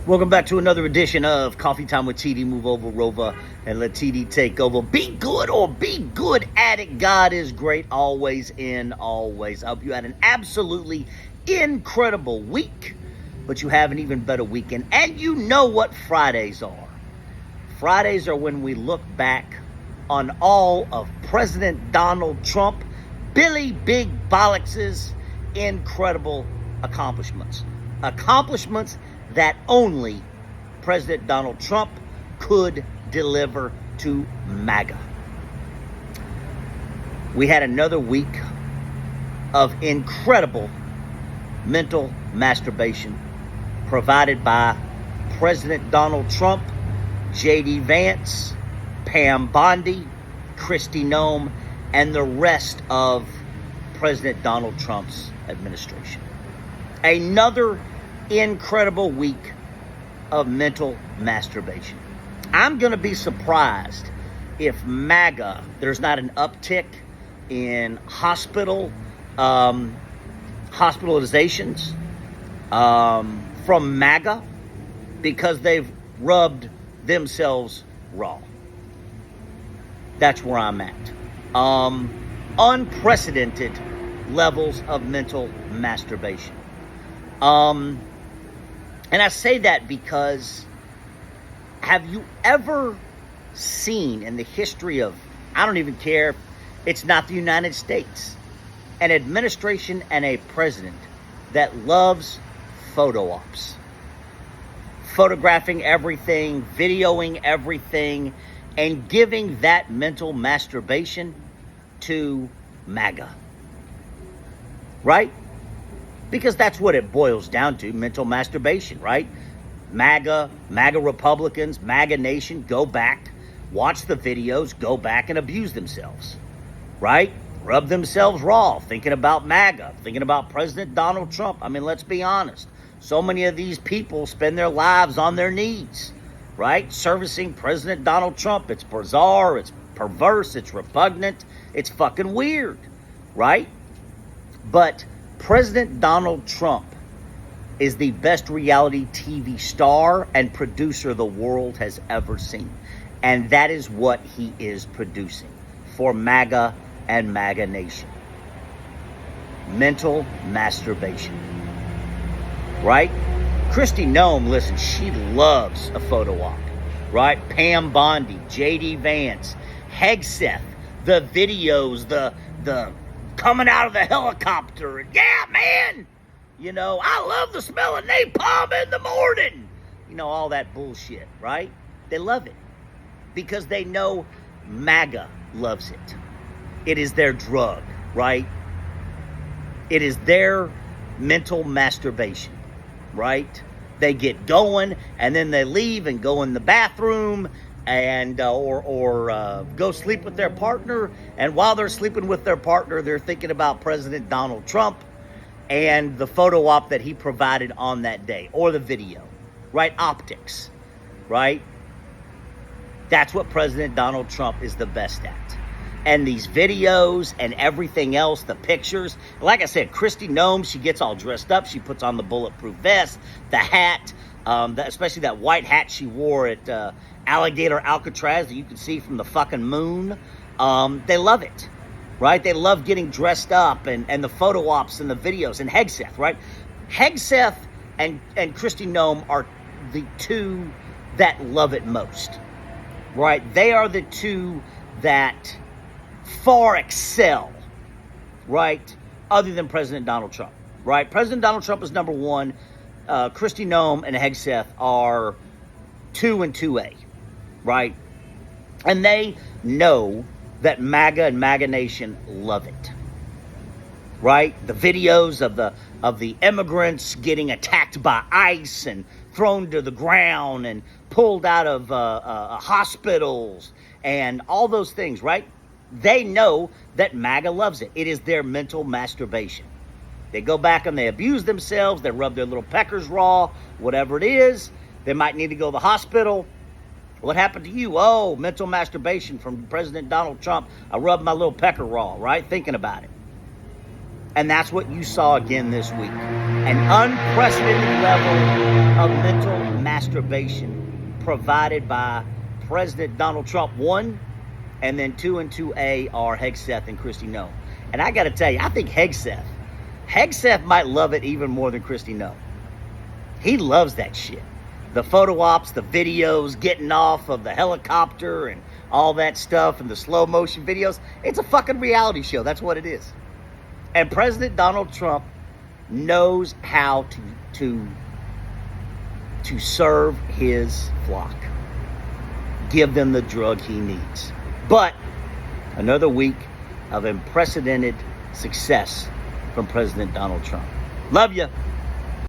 Welcome back to another edition of Coffee Time with TD. Move over, Rover, and let TD take over. Be good or be good at it. God is great, always in always. I hope you had an absolutely incredible week, but you have an even better weekend. And you know what Fridays are. Fridays are when we look back on all of President Donald Trump, Billy Big Bollocks's incredible accomplishments. Accomplishments that only President Donald Trump could deliver to MAGA. We had another week of incredible mental masturbation provided by President Donald Trump, J.D. Vance, Pam Bondi, Kristi Noem, and the rest of President Donald Trump's administration. Another incredible week of mental masturbation. I'm going to be surprised if MAGA, there's not an uptick in hospitalizations from MAGA because they've rubbed themselves raw. That's where I'm at. Unprecedented levels of mental masturbation. And I say that because have you ever seen in the history of, I don't even care, it's not the United States, an administration and a president that loves photo ops, photographing everything, videoing everything, and giving that mental masturbation to MAGA, right? Because that's what it boils down to, mental masturbation, right? MAGA Republicans, MAGA Nation, go back, watch the videos, go back and abuse themselves, right? Rub themselves raw, thinking about MAGA, thinking about President Donald Trump. I mean, let's be honest. So many of these people spend their lives on their knees, right? Servicing President Donald Trump. It's bizarre, it's perverse, it's repugnant, it's fucking weird, right? But President Donald Trump is the best reality TV star and producer the world has ever seen. And that is what he is producing for MAGA and MAGA Nation. Mental masturbation. Right? Kristi Noem, listen, she loves a photo op. Right? Pam Bondi, J.D. Vance, Hegseth, the videos, the coming out of the helicopter, and yeah, man, you know, I love the smell of napalm in the morning. You know, all that bullshit, right? They love it because they know MAGA loves it. It is their drug, right? It is their mental masturbation, right? They get going and then they leave and go in the bathroom and or go sleep with their partner, and while they're sleeping with their partner, they're thinking about President Donald Trump and the photo op that he provided on that day, or the video, right? Optics, right? That's what President Donald Trump is the best at. And these videos and everything else, the pictures, like I said, Kristi Noem, she gets all dressed up, she puts on the bulletproof vest, the hat, especially that white hat she wore at Alligator Alcatraz that you can see from the fucking moon. They love it, right? They love getting dressed up and the photo ops and the videos. And Hegseth, right? Hegseth and Kristi Noem are the two that love it most, right? They are the two that far excel, right? Other than President Donald Trump, right? President Donald Trump is number one. Kristi Noem and Hegseth are 2 and 2A. Right? And they know that MAGA and MAGA Nation love it. Right? The videos of the immigrants getting attacked by ICE and thrown to the ground and pulled out of hospitals and all those things, right? They know that MAGA loves it. It is their mental masturbation. They go back and they abuse themselves. They rub their little peckers raw, whatever it is. They might need to go to the hospital. What happened to you? Oh, mental masturbation from President Donald Trump. I rubbed my little pecker raw, right? Thinking about it. And that's what you saw again this week. An unprecedented level of mental masturbation provided by President Donald Trump, 1, and then 2 and 2A are Hegseth and Kristi Noem. And I got to tell you, I think Hegseth might love it even more than Kristi Noem. He loves that shit. The photo ops, the videos, getting off of the helicopter and all that stuff, and the slow motion videos. It's a fucking reality show. That's what it is. And President Donald Trump knows how to serve his flock. Give them the drug he needs. But another week of unprecedented success from President Donald Trump. Love you.